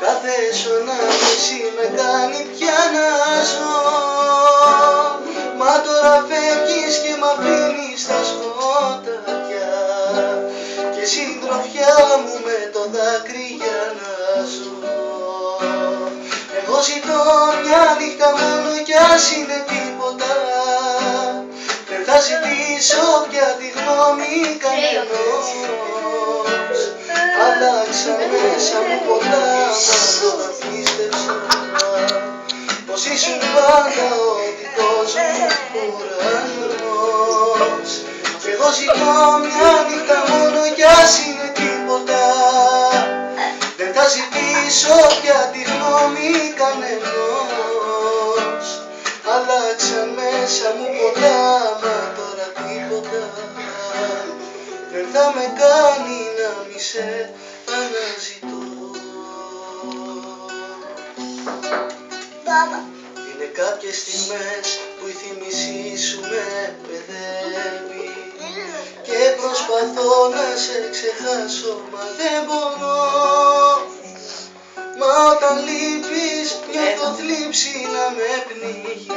Κάθε σονάμιση με κάνει πια να ζω. Μα τώρα φεύγεις και μ' αφήνεις στα σκοτάδια και συντροφιά μου με το δάκρυ για να ζω. Εγώ ζητώ μια νύχτα μόνο κι ας είναι τίποτα. Δεν θα ζητήσω πια τη γνώμη κανενός. Αλλάξαν μέσα μου πολλά, μα τώρα πίστεψα πως ήσουν πάντα ο δικός μου ουρανός. Κι εγώ ζητώ μια νύχτα μόνο κι ας είναι τίποτα. Δεν θα ζητήσω πια τη γνώμη κανενός. Αλλάξαν μέσα μου πολλά, μα τώρα τίποτα δεν θα με κάνει να μη σε αναζητώ. Είναι κάποιες στιγμές που η θύμησή σου με παιδεύει και προσπαθώ να σε ξεχάσω, μα δεν μπορώ. Μα όταν λείπεις νιώθω θλίψη να με πνίγει.